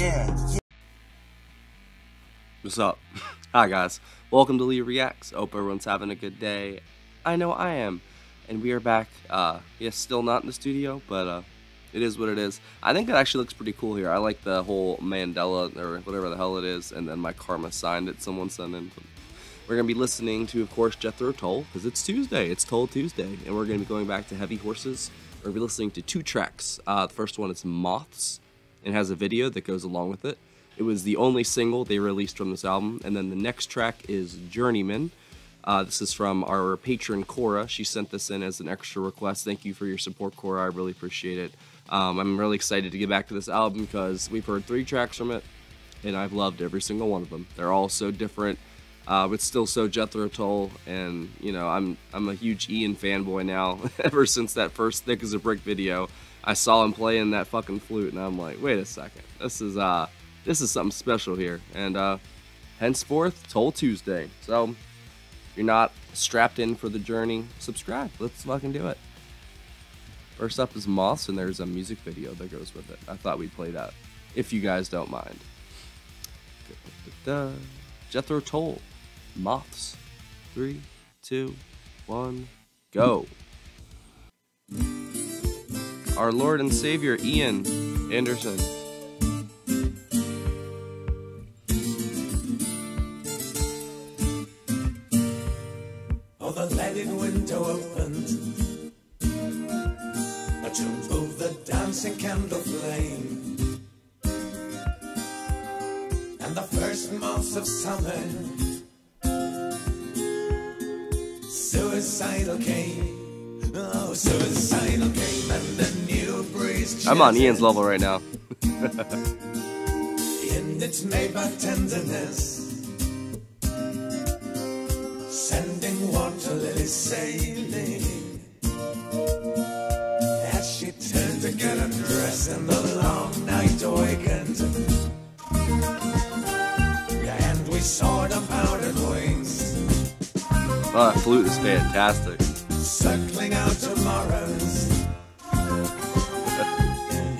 Yeah. What's up? Hi guys, welcome to Lee Reacts. Hope everyone's having a good day. I know I am. And we are back. Yes, still not in the studio, but it is what it is. I think it actually looks pretty cool here. I like the whole Mandela, or whatever the hell it is, and then my karma sign that someone sent in. We're going to be listening to, of course, Jethro Tull, because it's Tuesday. It's Tull Tuesday, and we're going to be going back to Heavy Horses. We're going to be listening to two tracks. The first one is Moths, and has a video that goes along with it. It was the only single they released from this album. And then the next track is Journeyman. This is from our patron, Cora. She sent this in as an extra request. Thank you for your support, Cora. I really appreciate it. I'm really excited to get back to this album because we've heard 3 tracks from it, and I've loved every single one of them. They're all so different, but still so Jethro Tull. And, you know, I'm a huge Ian fanboy now. Ever since that first Thick as a Brick video, I saw him playing that fucking flute, and I'm like, wait a second. This is something special here. And henceforth, Tull Tuesday. So, if you're not strapped in for the journey, subscribe. Let's fucking do it. First up is Moths, and there's a music video that goes with it. I thought we'd play that, if you guys don't mind. Jethro Tull, Moths. 3, 2, 1, go. Our Lord and Savior, Ian Anderson. Oh, the leaded window opened to move the dancing candle flame, and the first months of summer suicidal came. Oh, suicidal came, and the new breeze. I'm on Ian's level right now. In its Maybach tenderness, sending water lilies sailing. As she turned to get undressed, and the long night awakened, and we saw the powdered wings. Oh, that flute is fantastic. Circling out tomorrows.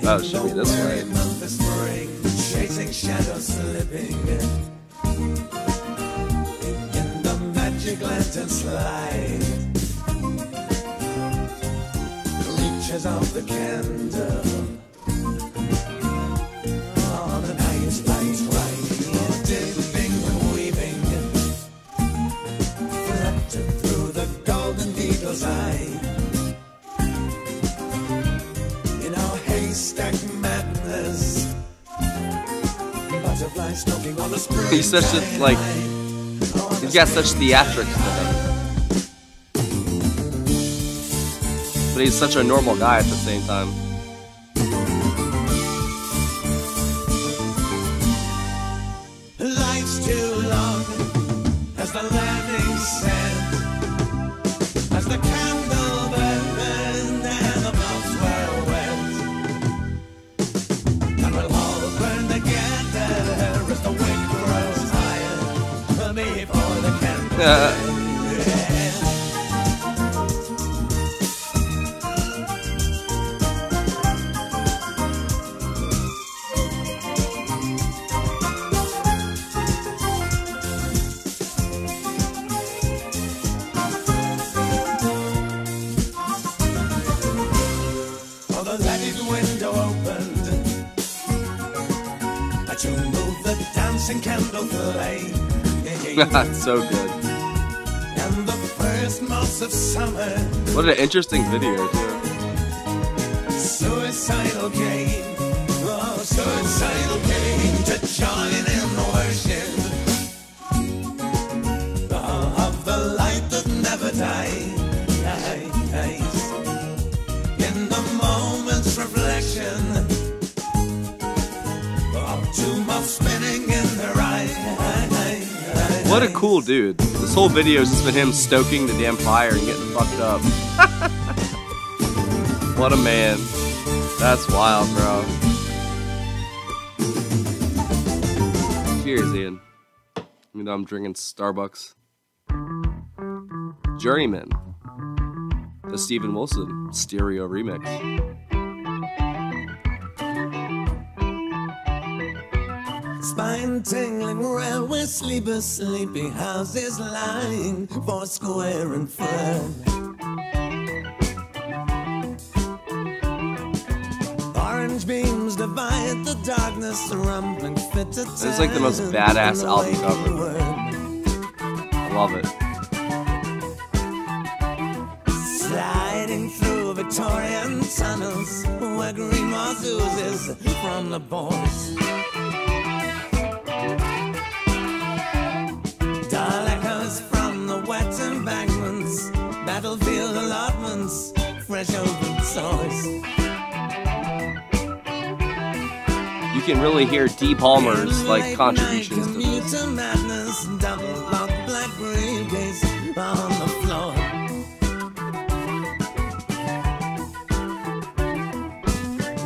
Oh, show me this way. Month of spring, chasing shadows slipping in the magic lantern slide. Reaches of the candle on the night's light right, dipping and weaving, flutter through the golden needle's eye. In our haystack madness, butterflies stalking on the spring. He's such a, like, he's got such theatrics to him. But he's such a normal guy at the same time. Life's too long, as the landing said, as the candle burned and the moths were wet, and we'll all burn together as the wind grows higher before the candle. Window opened to move the dancing candle flame. So good. And the first months of summer. What an interesting video, too. Suicidal came. Oh, suicidal came to join in worship of the light that never dies. In the moment's reflection of 2 months spinning in their eyes. What a cool dude. This whole video has just been him stoking the damn fire and getting fucked up. What a man. That's wild, bro. Cheers, Ian. Even though I'm drinking Starbucks. Journeyman. The Steven Wilson stereo remix. Spine tingling railway sleepers, sleepy houses lying four square and flat. Orange beams divide the darkness, rumbling fit to It's like the most badass album cover. I love it. Sliding through Victorian tunnels where green moss oozes from the pores. Dull echoes from the wet embankments, battlefield allotments, fresh open sores. You can really hear Dee Palmer's like contributions to this. Commuter madness, double locked black briefcase on the floor.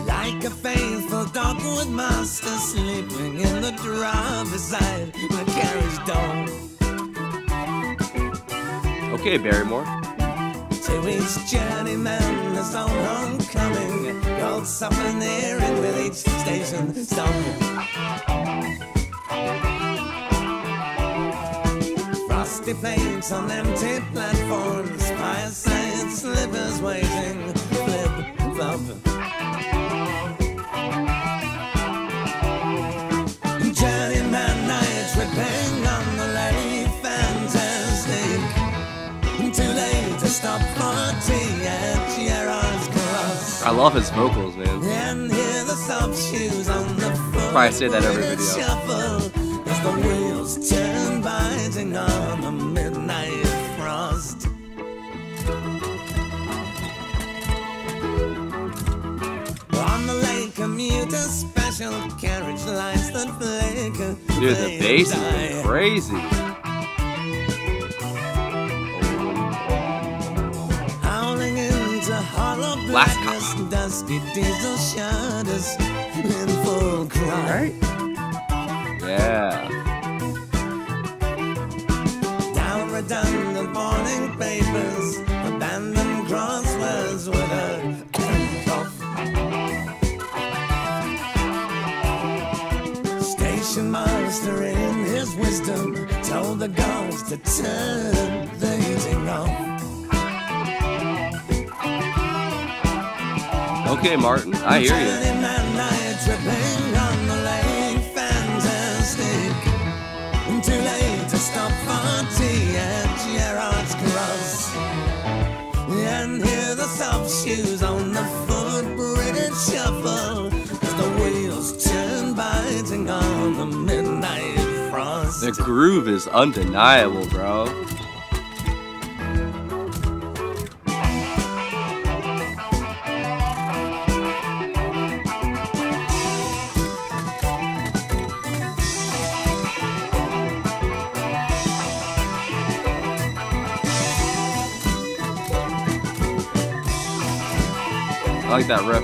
Like a faithful dog with master sleeping in the drawer beside the carriage door. Okay, Barrymore. To each journeyman his own homecoming, gold souvenir with each station stopping. Frosty paints on empty platforms, fireside slippers waiting, flip flop. Journeyman nights ripping on the late fantastic. Too late to stop for tea at Gerard's Cross. I love his vocals, man. And hear the soft shoes on the floor. Probably say that every video. Shuffle as the wheels turn, biting on the midnight frost. On the lake, commuter special carriage lights that flicker. Dude, the bass is crazy. Howling into hollow Last blackness, dusty diesel shutters in full cry. Yeah. Down redundant morning papers, abandoned crosswords with a cough. Station master in his wisdom told the guards to turn the heating off. Okay, Martin, I hear you. Journeyman night tripping on the lake, fantastic. Too late to stop for tea at Gerard's Cross. And hear the soft shoes on the foot, British shuffle as the wheels turn, biting on the midnight frost. The groove is undeniable, bro. I like that riff.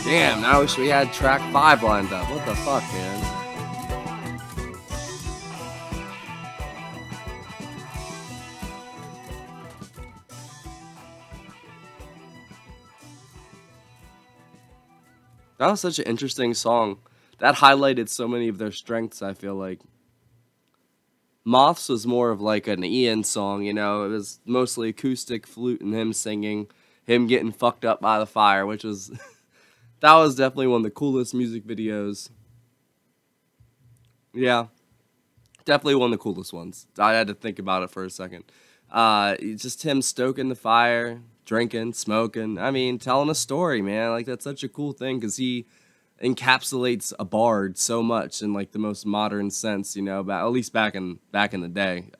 Damn, now I wish we had track 5 lined up. What the fuck, man? That was such an interesting song. That highlighted so many of their strengths, I feel like. Moths was more of like an Ian song, you know. It was mostly acoustic flute and him singing, him getting fucked up by the fire, which was... that was definitely one of the coolest music videos. Yeah. Definitely one of the coolest ones. I had to think about it for a second. Just him stoking the fire, drinking, smoking. I mean, telling a story, man. Like, that's such a cool thing because he encapsulates a bard so much in like the most modern sense, you know, at least back in the day.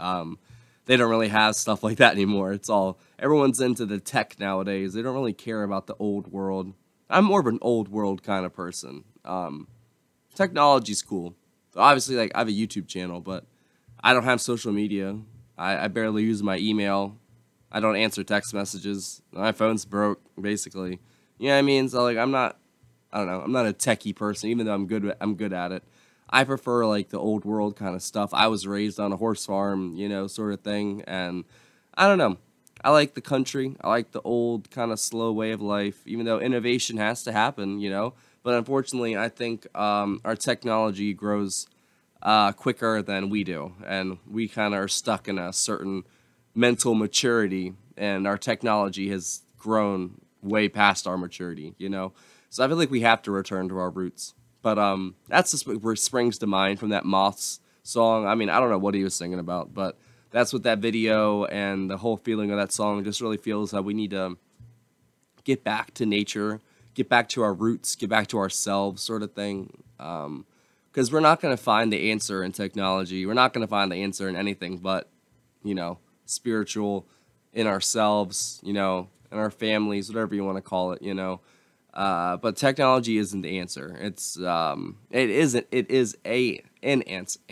They don't really have stuff like that anymore. It's all, everyone's into the tech nowadays. They don't really care about the old world. I'm more of an old world kind of person. Technology's cool. Obviously, like, I have a YouTube channel, but I don't have social media. I barely use my email. I don't answer text messages. My phone's broke, basically. You know what I mean? So like, I'm not a techie person, even though I'm good at it. I prefer like the old world kind of stuff. I was raised on a horse farm, you know, sort of thing, and I don't know. I like the country. I like the old kind of slow way of life, even though innovation has to happen, you know. But unfortunately, I think our technology grows quicker than we do, and we kind of are stuck in a certain mental maturity, and our technology has grown way past our maturity, you know? So I feel like we have to return to our roots. But that's just what springs to mind from that Moths song. I mean, I don't know what he was singing about, but that's what that video and the whole feeling of that song just really feels that we need to get back to nature, get back to our roots, get back to ourselves sort of thing. Because we're not going to find the answer in technology. We're not going to find the answer in anything but, you know, spiritual in ourselves, you know, in our families, whatever you want to call it, you know. But technology isn't the answer. It is an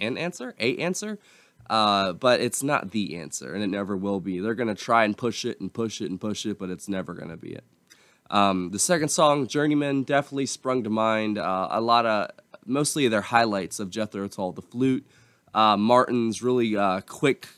answer, but it's not the answer, and it never will be. They're gonna try and push it and push it and push it, but it's never gonna be it. The second song, Journeyman, definitely sprung to mind. Mostly their highlights of Jethro Tull, the flute, Martin's really quick,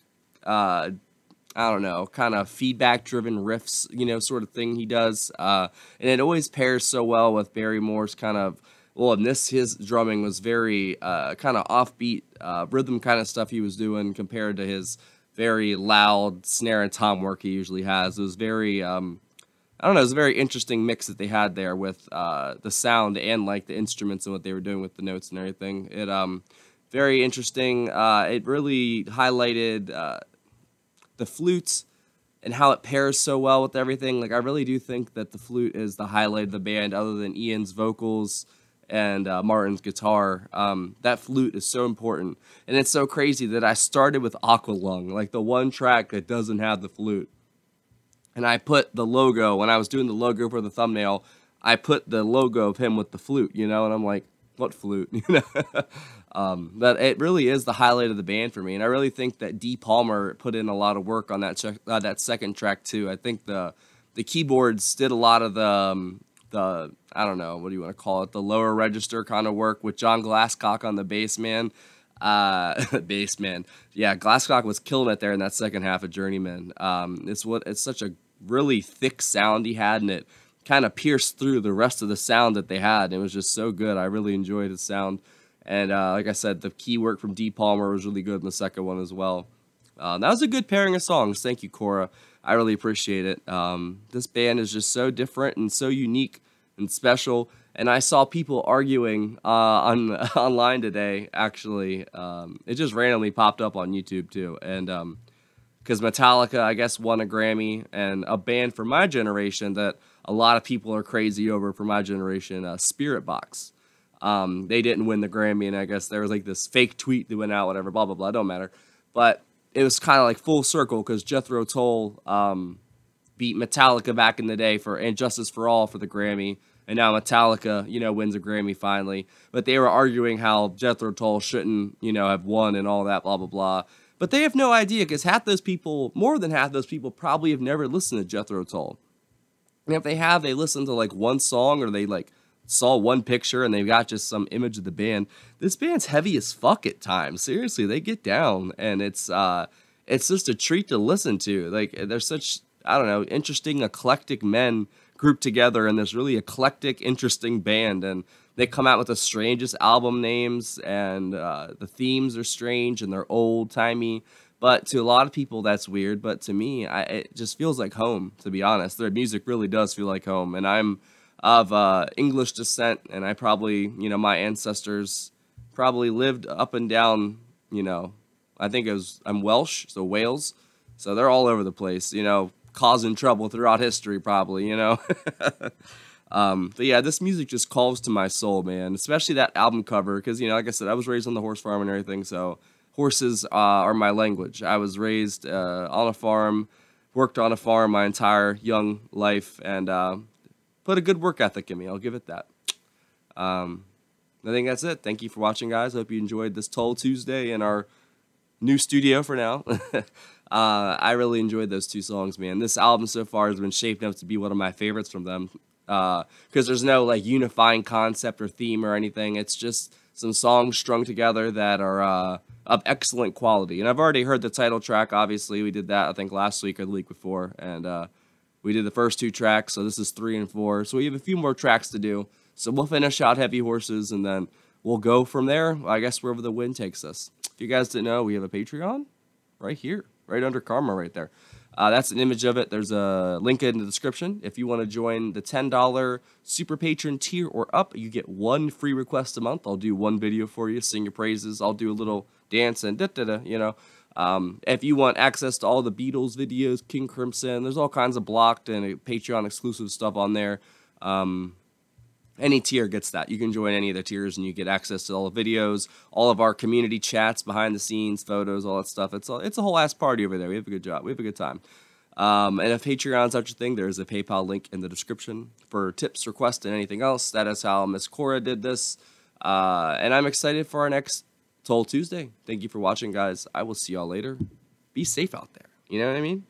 I don't know, kind of feedback-driven riffs, you know, sort of thing he does. And it always pairs so well with Barrymore's kind of, well, in this, his drumming was very kind of offbeat, rhythm kind of stuff he was doing compared to his very loud snare and tom work he usually has. It was very, I don't know, it was a very interesting mix that they had there with the sound and, like, the instruments and what they were doing with the notes and everything. It, very interesting. It really highlighted the flutes and how it pairs so well with everything. Like, I really do think that the flute is the highlight of the band other than Ian's vocals and Martin's guitar. That flute is so important. And it's so crazy that I started with Aqualung, like the one track that doesn't have the flute. And I put the logo, when I was doing the logo for the thumbnail, I put the logo of him with the flute, you know, and I'm like, what flute? You know, but it really is the highlight of the band for me, and I really think that D. Palmer put in a lot of work on that second track too. I think the keyboards did a lot of the I don't know, what do you want to call it, the lower register kind of work with John Glasscock on the bass, man. Bass, man. Yeah, Glasscock was killing it there in that second half of Journeyman. It's such a really thick sound he had, and it kind of pierced through the rest of the sound that they had. It was just so good. I really enjoyed the sound. And like I said, the key work from D. Palmer was really good in the second one as well. That was a good pairing of songs. Thank you, Cora. I really appreciate it. This band is just so different and so unique and special. And I saw people arguing online today, actually. It just randomly popped up on YouTube, too. And because Metallica, I guess, won a Grammy, and a band from my generation that a lot of people are crazy over for my generation, Spirit Box. They didn't win the Grammy, and I guess there was like this fake tweet that went out, whatever, blah, blah, blah, don't matter. But it was kind of like full circle because Jethro Tull beat Metallica back in the day and Justice for All for the Grammy, and now Metallica, you know, wins a Grammy finally. But they were arguing how Jethro Tull shouldn't, you know, have won and all that, blah, blah, blah. But they have no idea because more than half those people probably have never listened to Jethro Tull. And if they have, they listen to like one song or they like saw one picture and they've got just some image of the band. This band's heavy as fuck at times. Seriously, they get down, and it's just a treat to listen to. Like, they're such, I don't know, interesting, eclectic men grouped together in this really eclectic, interesting band, and they come out with the strangest album names, and the themes are strange and they're old-timey. But to a lot of people, that's weird. But to me, it just feels like home, to be honest. Their music really does feel like home. And I'm of English descent, and I probably, you know, my ancestors probably lived up and down, you know, I'm Welsh, so Wales. So they're all over the place, you know, causing trouble throughout history probably, you know. But yeah, this music just calls to my soul, man, especially that album cover. Because, you know, like I said, I was raised on the horse farm and everything, so horses are my language. I was raised on a farm, worked on a farm my entire young life, and put a good work ethic in me. I'll give it that. I think that's it. Thank you for watching, guys. Hope you enjoyed this Tull Tuesday in our new studio for now. I really enjoyed those two songs, man. This album so far has been shaped up to be one of my favorites from them. Because there's no like unifying concept or theme or anything. It's just some songs strung together that are of excellent quality. And I've already heard the title track, obviously. We did that, I think, last week or the week before. And we did the first two tracks, so this is 3 and 4. So we have a few more tracks to do. So we'll finish out heavy horses, and then we'll go from there, I guess, wherever the wind takes us. If you guys didn't know, we have a Patreon right here, right under Karma right there. That's an image of it. There's a link in the description. If you want to join the $10 super patron tier or up, you get 1 free request a month. I'll do 1 video for you, sing your praises. I'll do a little dance and you know. If you want access to all the Beatles videos, King Crimson, there's all kinds of blocked and Patreon exclusive stuff on there. Any tier gets that. You can join any of the tiers and you get access to all the videos, all of our community chats, behind the scenes, photos, all that stuff. It's a whole ass party over there. We have a good job. We have a good time. And if Patreon's such a thing, there's a PayPal link in the description for tips, requests, and anything else. That is how Miss Cora did this. And I'm excited for our next Tull Tuesday. Thank you for watching, guys. I will see y'all later. Be safe out there. You know what I mean?